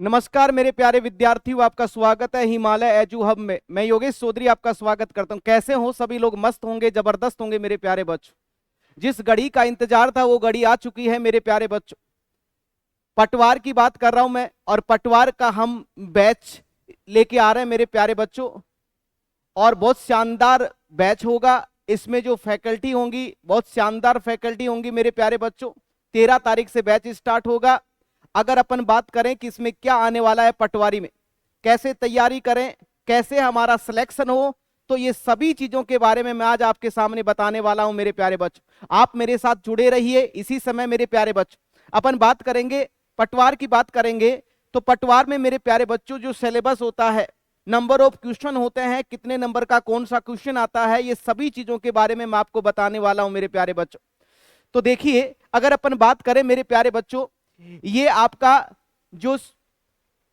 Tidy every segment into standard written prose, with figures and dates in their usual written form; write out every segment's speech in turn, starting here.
नमस्कार मेरे प्यारे विद्यार्थियों, आपका स्वागत है हिमालय एजू हब में। मैं योगेश चौधरी आपका स्वागत करता हूं। कैसे हो सभी लोग? मस्त होंगे, जबरदस्त होंगे मेरे प्यारे बच्चों। जिस घड़ी का इंतजार था वो घड़ी आ चुकी है मेरे प्यारे बच्चों। पटवार की बात कर रहा हूं मैं, और पटवार का हम बैच लेके आ रहे हैं मेरे प्यारे बच्चों। और बहुत शानदार बैच होगा। इसमें जो फैकल्टी होंगी बहुत शानदार फैकल्टी होंगी मेरे प्यारे बच्चों। 13 तारीख से बैच स्टार्ट होगा। अगर अपन बात करें कि इसमें क्या आने वाला है, पटवारी में कैसे तैयारी करें, कैसे हमारा सिलेक्शन हो, तो ये सभी चीजों के बारे में मैं आज आपके सामने बताने वाला हूं मेरे प्यारे बच्चों। आप मेरे साथ जुड़े रहिए इसी समय मेरे प्यारे बच्चों। अपन बात करेंगे पटवार की, बात करेंगे तो पटवार में मेरे प्यारे बच्चों जो सिलेबस होता है, नंबर ऑफ क्वेश्चन होते हैं, कितने नंबर का कौन सा क्वेश्चन आता है, ये सभी चीजों के बारे में मैं आपको बताने वाला हूं मेरे प्यारे बच्चों। तो देखिए, अगर अपन बात करें मेरे प्यारे बच्चों, ये आपका जो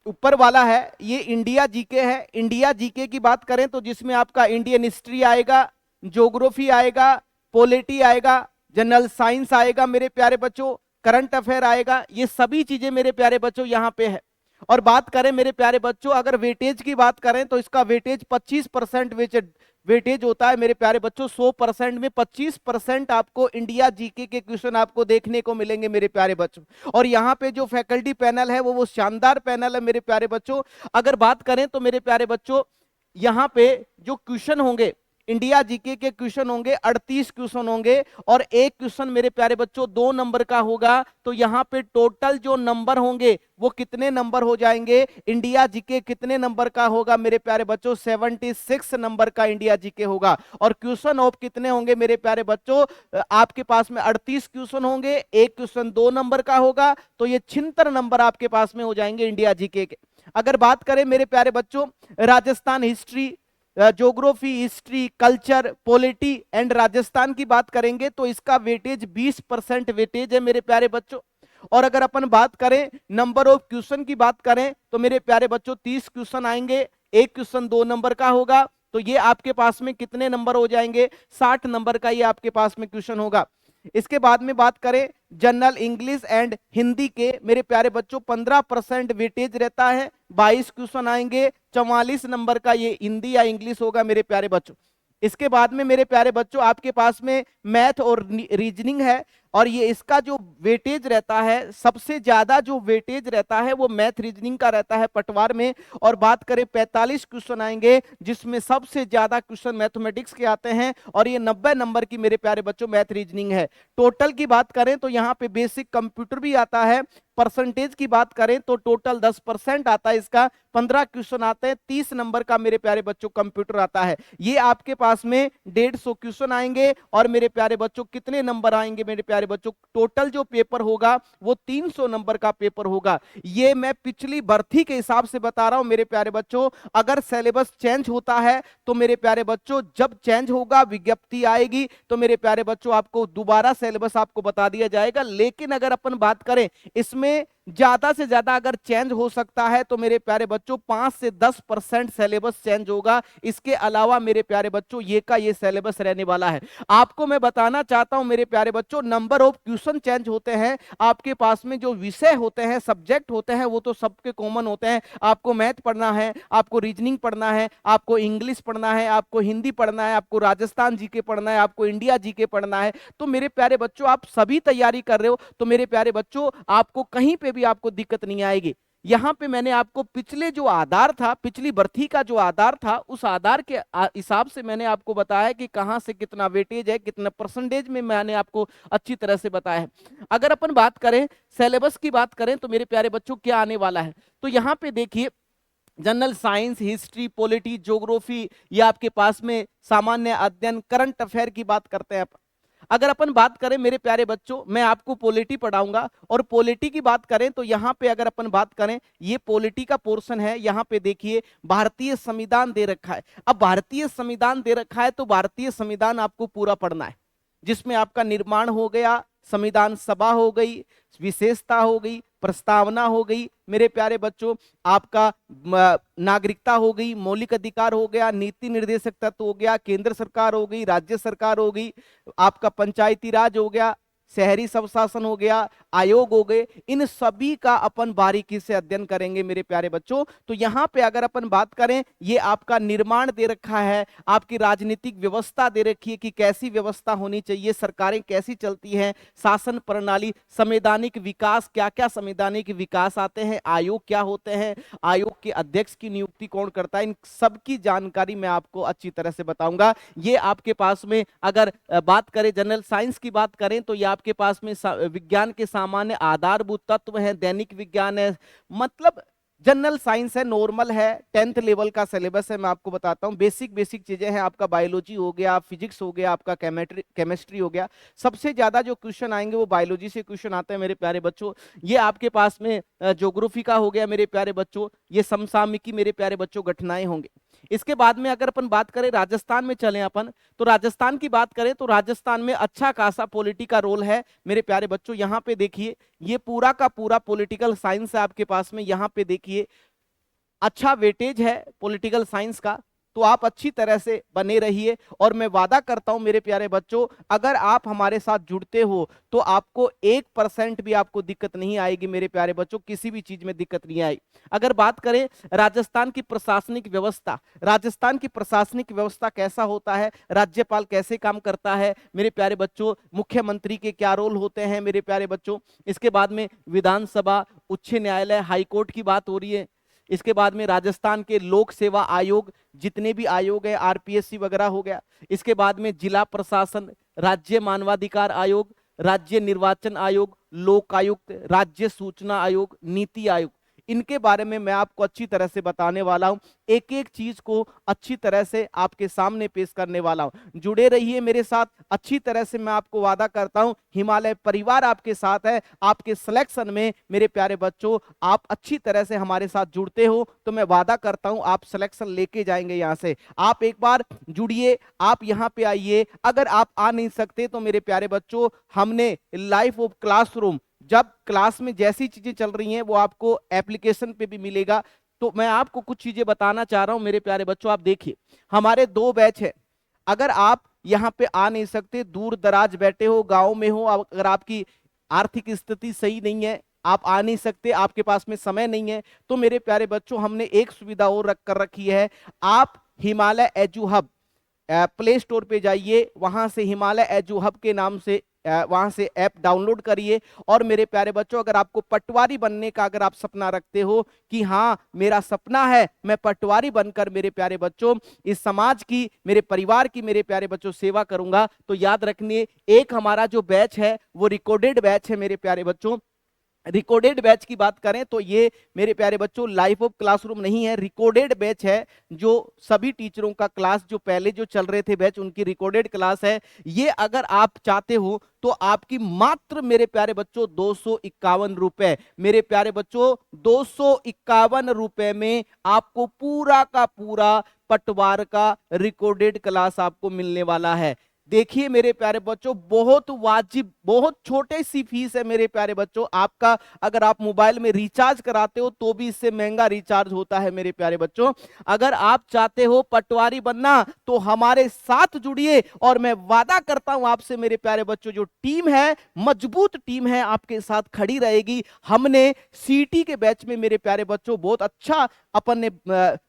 ऊपर वाला है ये इंडिया जीके है। इंडिया जीके की बात करें तो जिसमें आपका इंडियन हिस्ट्री आएगा, ज्योग्राफी आएगा, पॉलिटी आएगा, जनरल साइंस आएगा मेरे प्यारे बच्चों, करंट अफेयर आएगा। ये सभी चीजें मेरे प्यारे बच्चों यहाँ पे है। और बात करें मेरे प्यारे बच्चों, अगर वेटेज की बात करें तो इसका वेटेज 25% वेटेज होता है मेरे प्यारे बच्चों। 100% में 25% आपको इंडिया जीके के क्वेश्चन आपको देखने को मिलेंगे मेरे प्यारे बच्चों। और यहाँ पे जो फैकल्टी पैनल है वो शानदार पैनल है मेरे प्यारे बच्चों। अगर बात करें तो मेरे प्यारे बच्चों, यहाँ पे जो क्वेश्चन होंगे, इंडिया जीके के क्वेश्चन होंगे 38 क्वेश्चन होंगे, और एक क्वेश्चन मेरे प्यारे बच्चों 2 नंबर का होगा। तो यहाँ पे टोटल जो नंबर होंगे वो कितने नंबर हो जाएंगे? इंडिया जीके कितने नंबर का होगा मेरे प्यारे बच्चों? 76 नंबर का इंडिया जीके होगा। और क्वेश्चन ऑफ कितने होंगे मेरे प्यारे बच्चों? आपके पास में 38 क्वेश्चन होंगे, एक क्वेश्चन 2 नंबर का होगा, तो ये 76 नंबर आपके पास में हो जाएंगे इंडिया जीके के। अगर बात करें मेरे प्यारे बच्चों, Rajasthan history, geography, history, culture, polity and Rajasthan की बात करेंगे तो इसका वेटेज 20% वेटेज है मेरे प्यारे बच्चों। और अगर अपन बात करें नंबर ऑफ क्वेश्चन की बात करें तो मेरे प्यारे बच्चों 30 क्वेश्चन आएंगे, एक क्वेश्चन 2 नंबर का होगा, तो ये आपके पास में कितने नंबर हो जाएंगे? 60 नंबर का ये आपके पास में क्वेश्चन होगा। इसके बाद में बात करें जनरल इंग्लिश एंड हिंदी के, मेरे प्यारे बच्चों 15% वेटेज रहता है, 22 क्वेश्चन आएंगे, 44 नंबर का ये हिंदी या इंग्लिश होगा मेरे प्यारे बच्चों। इसके बाद में मेरे प्यारे बच्चों आपके पास में मैथ और रीजनिंग है, और ये इसका जो वेटेज रहता है, सबसे ज्यादा जो वेटेज रहता है वो मैथ रीजनिंग का रहता है पटवार में। और बात करें 45 क्वेश्चन आएंगे, जिसमें सबसे ज्यादा क्वेश्चन मैथमेटिक्स के आते हैं, और ये 90 नंबर की मेरे प्यारे बच्चों मैथ रीजनिंग है। टोटल की बात करें तो यहाँ पे बेसिक कंप्यूटर भी आता है। परसेंटेज की बात करें तो टोटल 10% आता है इसका, 15 क्वेश्चन आते हैं, 30 नंबर का मेरे प्यारे बच्चों कंप्यूटर आता है। ये आपके पास में 150 क्वेश्चन आएंगे, और मेरे प्यारे बच्चों कितने नंबर आएंगे मेरे प्यारे बच्चों? टोटल जो पेपर होगा वो 300 नंबर का पेपर होगा। ये मैं पिछली भर्ती के हिसाब से बता रहा हूं मेरे प्यारे बच्चों। अगर सिलेबस चेंज होता है तो मेरे प्यारे बच्चों, जब चेंज होगा विज्ञप्ति आएगी तो मेरे प्यारे बच्चों आपको दोबारा सिलेबस आपको बता दिया जाएगा। लेकिन अगर अपन बात करें इसमें ज्यादा से ज्यादा अगर चेंज हो सकता है तो मेरे प्यारे बच्चों 5 से 10% सिलेबस चेंज होगा। इसके अलावा मेरे प्यारे बच्चों ये का ये सिलेबस रहने वाला है। आपको मैं बताना चाहता हूं मेरे प्यारे बच्चों, नंबर ऑफ क्वेश्चन चेंज होते हैं, आपके पास में जो विषय होते हैं, सब्जेक्ट होते हैं, वो तो सबके कॉमन होते हैं। आपको मैथ पढ़ना है, आपको रीजनिंग पढ़ना है, आपको इंग्लिश पढ़ना है, आपको हिंदी पढ़ना है, आपको राजस्थान जीके पढ़ना है, आपको इंडिया जीके पढ़ना है। तो मेरे प्यारे बच्चों आप सभी तैयारी कर रहे हो तो मेरे प्यारे बच्चों आपको कहीं पे भी आपको दिक्कत नहीं आएगी। यहां पे मैंने आपको पिछले जो आधार था, पिछली भर्ती का जो आधार था, उस आधार के हिसाब से मैंने आपको बताया कि कहां से कितना वेटेज है, कितना परसेंटेज में मैंने आपको अच्छी तरह से बताया है। अगर अपन बात करें सिलेबस की बात करें तो मेरे प्यारे बच्चों क्या आने वाला है, तो यहां पे देखिए general science, history, polity, geography, ये आपके पास में सामान्य अध्ययन, करंट अफेयर की बात करते हैं। अगर अपन बात करें मेरे प्यारे बच्चों, मैं आपको पॉलिटी पढ़ाऊंगा, और पॉलिटी की बात करें तो यहां पे अगर अपन बात करें, ये पॉलिटी का पोर्शन है। यहां पे देखिए भारतीय संविधान दे रखा है। अब भारतीय संविधान दे रखा है तो भारतीय संविधान आपको पूरा पढ़ना है, जिसमें आपका निर्माण हो गया, संविधान सभा हो गई, विशेषता हो गई, प्रस्तावना हो गई मेरे प्यारे बच्चों, आपका नागरिकता हो गई, मौलिक अधिकार हो गया, नीति निर्देशक तत्व हो गया, केंद्र सरकार हो गई, राज्य सरकार हो गई, आपका पंचायती राज हो गया, शहरी स्वशासन हो गया, आयोग हो गए, इन सभी का अपन बारीकी से अध्ययन करेंगे मेरे प्यारे बच्चों। तो यहां पे अगर अपन बात करें, ये आपका निर्माण दे रखा है, आपकी राजनीतिक व्यवस्था दे रखी है कि कैसी व्यवस्था होनी चाहिए, सरकारें कैसी चलती हैं, शासन प्रणाली, संवैधानिक विकास, क्या क्या संवैधानिक विकास आते हैं, आयोग क्या होते हैं, आयोग के अध्यक्ष की नियुक्ति कौन करता है, इन सब की जानकारी मैं आपको अच्छी तरह से बताऊंगा। ये आपके पास में अगर बात करें जनरल साइंस की बात करें तो ये आपके पास में विज्ञान के सामान्य आधारभूत तत्व हैं, दैनिक विज्ञान है, मतलब जनरल साइंस है, नॉर्मल है, 10th लेवल का सिलेबस है। मैं आपको बताता हूं, बेसिक बेसिक चीजें हैं, आपका बायोलॉजी हो गया, फिजिक्स हो गया, आपका केमिस्ट्री हो गया। सबसे ज्यादा जो क्वेश्चन आएंगे वो बायोलॉजी से क्वेश्चन आते हैं मेरे प्यारे बच्चों। ये आपके पास में ज्योग्राफी का हो गया मेरे प्यारे बच्चों, ये समसामयिकी मेरे प्यारे बच्चों घटनाएं होंगे। इसके बाद में अगर अपन बात करें राजस्थान में चलें अपन, तो राजस्थान की बात करें तो राजस्थान में अच्छा खासा पॉलिटी का रोल है मेरे प्यारे बच्चों। यहां पे देखिए, ये पूरा का पूरा पॉलिटिकल साइंस है आपके पास में। यहां पे देखिए अच्छा वेटेज है पॉलिटिकल साइंस का, तो आप अच्छी तरह से बने रहिए। और मैं वादा करता हूं मेरे प्यारे बच्चों, अगर आप हमारे साथ जुड़ते हो तो आपको 1% भी आपको दिक्कत नहीं आएगी मेरे प्यारे बच्चों, किसी भी चीज में दिक्कत नहीं आएगी। अगर बात करें राजस्थान की प्रशासनिक व्यवस्था, राजस्थान की प्रशासनिक व्यवस्था कैसा होता है, राज्यपाल कैसे काम करता है मेरे प्यारे बच्चों, मुख्यमंत्री के क्या रोल होते हैं मेरे प्यारे बच्चों। इसके बाद में विधानसभा, उच्च न्यायालय, हाईकोर्ट की बात हो रही है। इसके बाद में राजस्थान के लोक सेवा आयोग, जितने भी आयोग है, आरपीएससी वगैरह हो गया। इसके बाद में जिला प्रशासन, राज्य मानवाधिकार आयोग, राज्य निर्वाचन आयोग, लोक आयुक्त, राज्य सूचना आयोग, नीति आयोग, इनके बारे में मैं आपको अच्छी तरह से बताने वाला हूं। एक एक चीज को अच्छी तरह से आपके सामने पेश करने वाला हूं। जुड़े रहिए मेरे साथ, अच्छी तरह से मैं आपको वादा करता हूं हिमालय परिवार आपके साथ है। आपके सिलेक्शन में मेरे प्यारे बच्चों आप अच्छी तरह से हमारे साथ जुड़ते हो तो मैं वादा करता हूं आप सिलेक्शन लेके जाएंगे यहां से। आप एक बार जुड़िए, आप यहां पे आइए। अगर आप आ नहीं सकते तो मेरे प्यारे बच्चों, हमने लाइफ ऑफ क्लासरूम, जब क्लास में जैसी चीजें चल रही हैं वो आपको एप्लीकेशन पे भी मिलेगा। तो मैं आपको कुछ चीजें बताना चाह रहा हूं मेरे प्यारे बच्चों। आप देखिए, हमारे 2 बैच है। अगर आप यहां पे आ नहीं सकते, दूर दराज बैठे हो, गांव में हो, अगर आपकी आर्थिक स्थिति सही नहीं है, आप आ नहीं सकते, आपके पास में समय नहीं है, तो मेरे प्यारे बच्चों हमने एक सुविधा और रख कर रखी है। आप Himalaya edu hub play store पे जाइए, वहां से हिमालय एजू हब के नाम से वहां से ऐप डाउनलोड करिए। और मेरे प्यारे बच्चों, अगर आपको पटवारी बनने का अगर आप सपना रखते हो कि हाँ मेरा सपना है मैं पटवारी बनकर मेरे प्यारे बच्चों इस समाज की, मेरे परिवार की मेरे प्यारे बच्चों सेवा करूंगा, तो याद रखिए एक हमारा जो बैच है वो रिकॉर्डेड बैच है मेरे प्यारे बच्चों। रिकॉर्डेड बैच की बात करें तो ये मेरे प्यारे बच्चों लाइफ ऑफ क्लासरूम नहीं है, रिकॉर्डेड बैच है। जो सभी टीचरों का क्लास जो पहले जो चल रहे थे बैच, उनकी रिकॉर्डेड क्लास है ये। अगर आप चाहते हो तो आपकी मात्र मेरे प्यारे बच्चों 251 रुपए, मेरे प्यारे बच्चों 251 रुपए में आपको पूरा का पूरा पटवार का रिकॉर्डेड क्लास आपको मिलने वाला है। देखिए मेरे प्यारे बच्चों, बहुत वाजिब, बहुत छोटे सी फीस है मेरे प्यारे बच्चों आपका। अगर आप मोबाइल में रिचार्ज कराते हो तो भी इससे महंगा रिचार्ज होता है मेरे प्यारे बच्चों। अगर आप चाहते हो पटवारी बनना तो हमारे साथ जुड़िए, और मैं वादा करता हूं आपसे मेरे प्यारे बच्चों, जो टीम है मजबूत टीम है आपके साथ खड़ी रहेगी। हमने सीटी के बैच में मेरे प्यारे बच्चों बहुत अच्छा अपन ने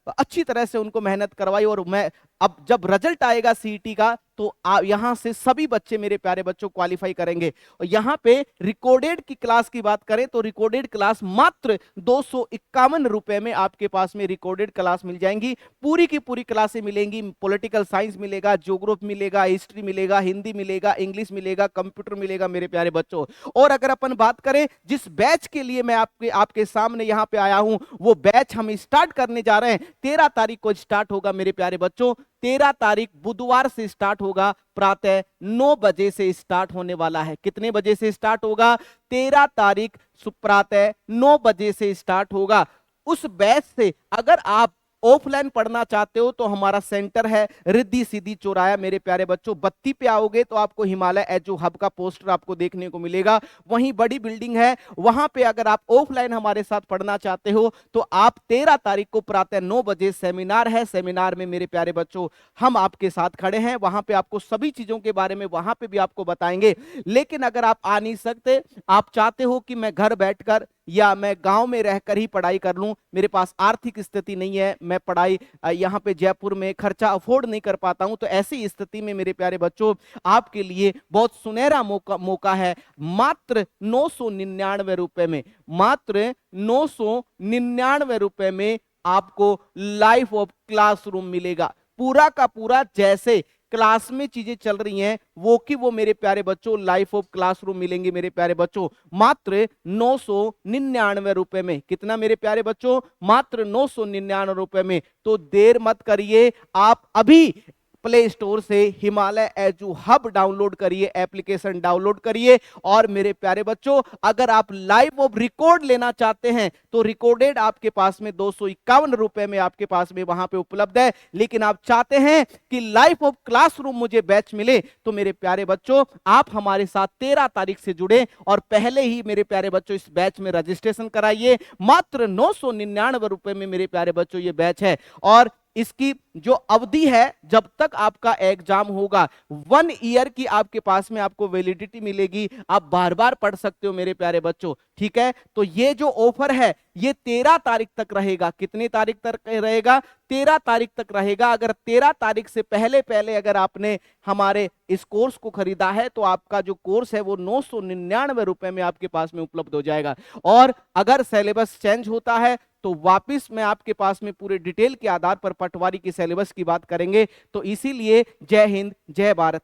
अच्छी तरह से उनको मेहनत करवाई, और मैं अब जब रिजल्ट आएगा सीईटी का तो यहां से सभी बच्चे मेरे प्यारे बच्चों क्वालिफाई करेंगे। और यहां पे रिकॉर्डेड की क्लास की बात करें तो रिकॉर्डेड क्लास मात्र 251 रुपए में आपके पास में रिकॉर्डेड क्लास मिल जाएंगी। पूरी की पूरी क्लासें मिलेंगी, पॉलिटिकल साइंस मिलेगा, ज्योग्राफी मिलेगा, हिस्ट्री मिलेगा, हिंदी मिलेगा, इंग्लिश मिलेगा, कंप्यूटर मिलेगा मेरे प्यारे बच्चों। और अगर अपन बात करें जिस बैच के लिए मैं आपके सामने यहां पे आया हूं, वो बैच हम स्टार्ट करने जा रहे हैं। 13 तारीख को स्टार्ट होगा मेरे प्यारे बच्चों। 13 तारीख बुधवार से स्टार्ट होगा, प्रातः 9 बजे से स्टार्ट होने वाला है। कितने बजे से स्टार्ट होगा? 13 तारीख प्रातः 9 बजे से स्टार्ट होगा। उस बैच से अगर आप ऑफलाइन पढ़ना चाहते हो तो हमारा सेंटर है रिद्धि सीधी चौराया मेरे प्यारे बच्चों। बत्ती पे आओगे तो आपको हिमालय एजू हब का पोस्टर आपको देखने को मिलेगा, वहीं बड़ी बिल्डिंग है, वहां पे अगर आप ऑफलाइन हमारे साथ पढ़ना चाहते हो तो आप 13 तारीख को प्रातः 9 बजे सेमिनार है। सेमिनार में मेरे प्यारे बच्चों हम आपके साथ खड़े हैं, वहां पे आपको सभी चीजों के बारे में वहां पे भी आपको बताएंगे। लेकिन अगर आप आ नहीं सकते, आप चाहते हो कि मैं घर बैठकर या मैं गांव में रहकर ही पढ़ाई कर लूं, मेरे पास आर्थिक स्थिति नहीं है, मैं पढ़ाई यहां पे जयपुर में खर्चा अफोर्ड नहीं कर पाता हूं, तो ऐसी स्थिति में मेरे प्यारे बच्चों आपके लिए बहुत सुनहरा मौका है। मात्र 999 रुपए में, मात्र 999 रुपए में आपको लाइफ ऑफ क्लासरूम मिलेगा। पूरा का पूरा जैसे क्लास में चीजें चल रही हैं वो कि वो मेरे प्यारे बच्चों लाइफ ऑफ क्लासरूम मिलेंगे मेरे प्यारे बच्चों, मात्र 999 रुपए में। कितना मेरे प्यारे बच्चों? मात्र 999 रुपए में। तो देर मत करिए, आप अभी प्ले स्टोर से हिमालय एजू हब डाउनलोड करिए, एप्लीकेशन डाउनलोड करिए। और मेरे प्यारे बच्चों अगर आप लाइव ऑफ रिकॉर्ड लेना चाहते हैं तो रिकॉर्डेड आपके पास में 251 रुपए में आपके पास में वहां पे उपलब्ध है। लेकिन आप चाहते हैं कि लाइफ ऑफ क्लासरूम मुझे बैच मिले तो मेरे प्यारे बच्चों आप हमारे साथ 13 तारीख से जुड़े और पहले ही मेरे प्यारे बच्चों इस बैच में रजिस्ट्रेशन कराइए। मात्र 999 रुपए में मेरे प्यारे बच्चों ये बैच है। और इसकी जो अवधि है जब तक आपका एग्जाम होगा, 1 ईयर की आपके पास में आपको वैलिडिटी मिलेगी, आप बार बार पढ़ सकते हो मेरे प्यारे बच्चों। ठीक है, तो ये जो ऑफर है ये 13 तारीख तक रहेगा। कितनी तारीख तक रहेगा? 13 तारीख तक रहेगा। अगर 13 तारीख से पहले पहले अगर आपने हमारे इस कोर्स को खरीदा है तो आपका जो कोर्स है वो 999 रुपए में आपके पास में उपलब्ध हो जाएगा। और अगर सिलेबस चेंज होता है तो वापस मैं आपके पास में पूरे डिटेल के आधार पर पटवारी की सिलेबस की बात करेंगे। तो इसीलिए जय हिंद, जय भारत।